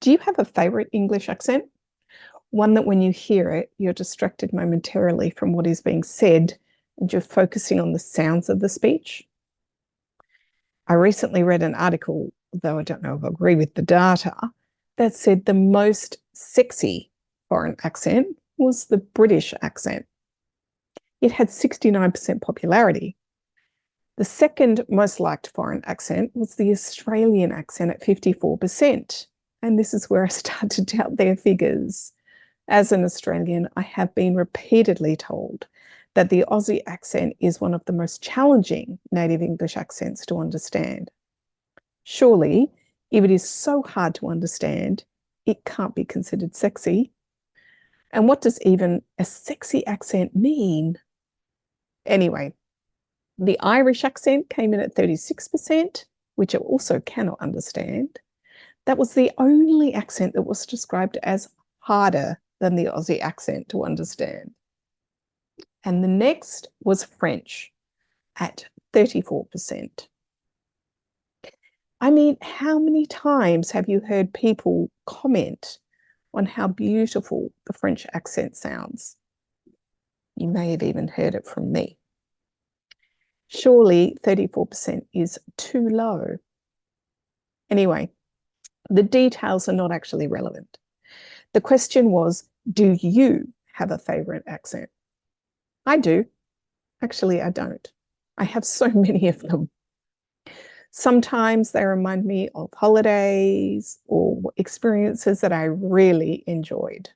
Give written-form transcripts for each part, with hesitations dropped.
Do you have a favorite English accent? One that when you hear it, you're distracted momentarily from what is being said and you're focusing on the sounds of the speech? I recently read an article, though I don't know if I agree with the data, that said the most sexy foreign accent was the British accent. It had 69% popularity. The second most liked foreign accent was the Australian accent at 54%. And this is where I start to doubt their figures. As an Australian, I have been repeatedly told that the Aussie accent is one of the most challenging native English accents to understand. Surely, if it is so hard to understand, it can't be considered sexy. And what does even a sexy accent mean? Anyway, the Irish accent came in at 36%, which I also cannot understand. That was the only accent that was described as harder than the Aussie accent to understand. And the next was French at 34%. I mean, how many times have you heard people comment on how beautiful the French accent sounds? You may have even heard it from me. Surely 34% is too low. Anyway, the details are not actually relevant. The question was, do you have a favorite accent? I do. Actually, I don't. I have so many of them. Sometimes they remind me of holidays or experiences that I really enjoyed.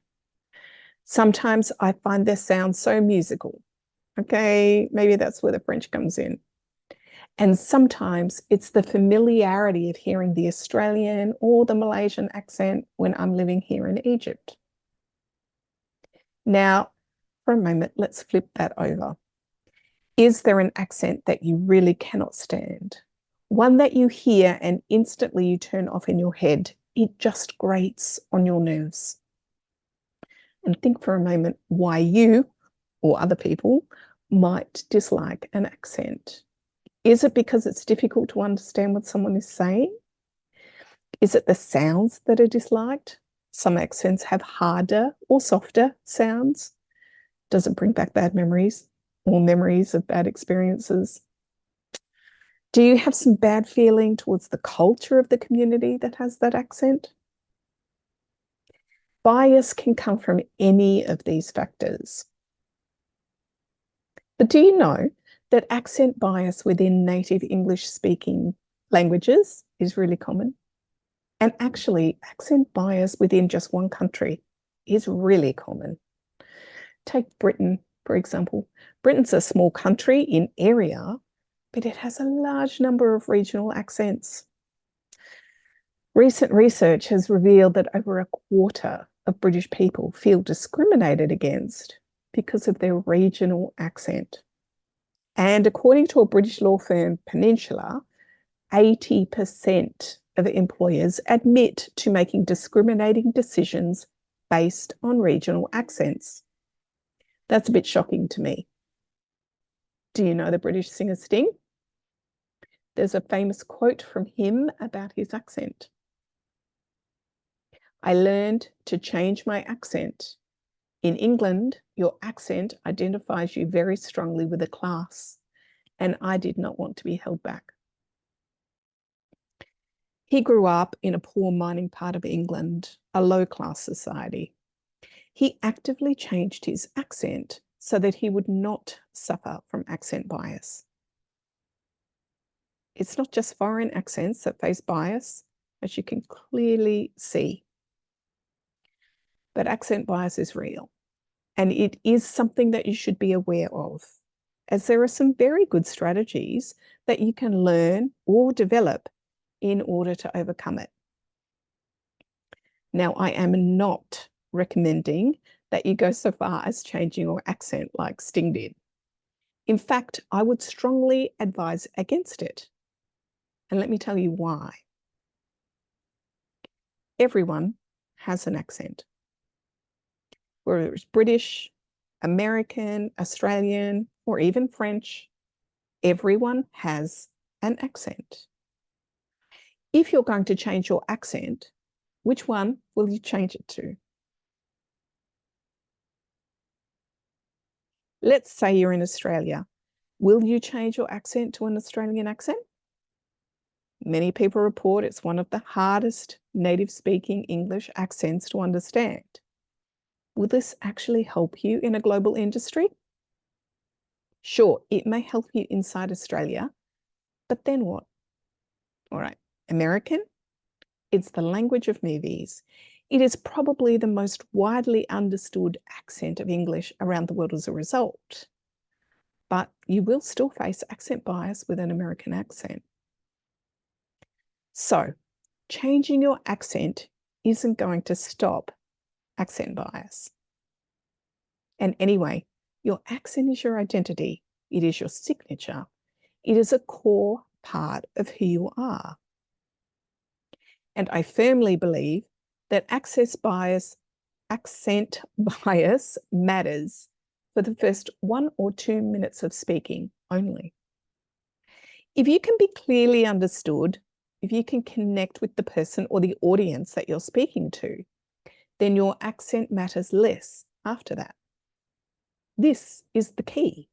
Sometimes I find their sound so musical. Okay, maybe that's where the French comes in. And sometimes it's the familiarity of hearing the Australian or the Malaysian accent when I'm living here in Egypt. Now, for a moment, let's flip that over. Is there an accent that you really cannot stand? One that you hear and instantly you turn off in your head. It just grates on your nerves. And think for a moment why you or other people might dislike an accent. Is it because it's difficult to understand what someone is saying? Is it the sounds that are disliked? Some accents have harder or softer sounds. Does it bring back bad memories or memories of bad experiences? Do you have some bad feeling towards the culture of the community that has that accent? Bias can come from any of these factors. But do you know that accent bias within native English speaking languages is really common? And actually, accent bias within just one country is really common. Take Britain, for example. Britain's a small country in area, but it has a large number of regional accents. Recent research has revealed that over a quarter of British people feel discriminated against because of their regional accent. And according to a British law firm, Peninsula, 80% of employers admit to making discriminating decisions based on regional accents. That's a bit shocking to me. Do you know the British singer Sting? There's a famous quote from him about his accent. I learned to change my accent. In England, your accent identifies you very strongly with a class, and I did not want to be held back. He grew up in a poor mining part of England, a low-class society. He actively changed his accent so that he would not suffer from accent bias. It's not just foreign accents that face bias, as you can clearly see. But accent bias is real, and it is something that you should be aware of, as there are some very good strategies that you can learn or develop in order to overcome it. Now, I am not recommending that you go so far as changing your accent like Sting did. In fact, I would strongly advise against it. And let me tell you why. Everyone has an accent. Whether it's British, American, Australian, or even French, everyone has an accent. If you're going to change your accent, Which one will you change it to? Let's say you're in Australia. Will you change your accent to an Australian accent? Many people report it's one of the hardest native speaking English accents to understand. Will this actually help you in a global industry? Sure, it may help you inside Australia, but then what? All right, American, it's the language of movies. It is probably the most widely understood accent of English around the world as a result. But you will still face accent bias with an American accent. So, changing your accent isn't going to stop accent bias. And anyway, your accent is your identity. It is your signature. It is a core part of who you are. And I firmly believe that accent bias matters for the first 1 or 2 minutes of speaking only. If you can be clearly understood, if you can connect with the person or the audience that you're speaking to, then your accent matters less after that. This is the key.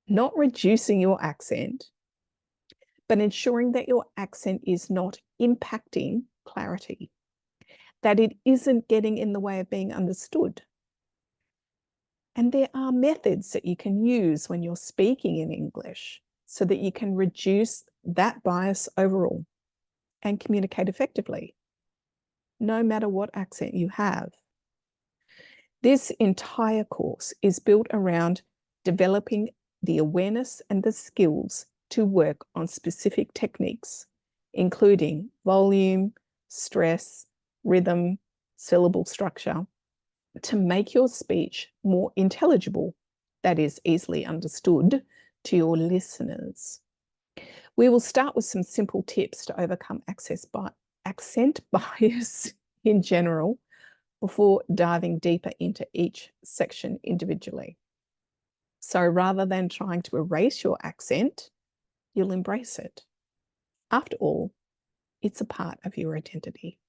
Not reducing your accent, but ensuring that your accent is not impacting clarity, that it isn't getting in the way of being understood. And there are methods that you can use when you're speaking in English so that you can reduce that bias overall and communicate effectively, no matter what accent you have. This entire course is built around developing the awareness and the skills to work on specific techniques, including volume, stress, rhythm, syllable structure, to make your speech more intelligible, that is, easily understood to your listeners. We will start with some simple tips to overcome accent bias in general before diving deeper into each section individually. So rather than trying to erase your accent, you'll embrace it. After all, it's a part of your identity.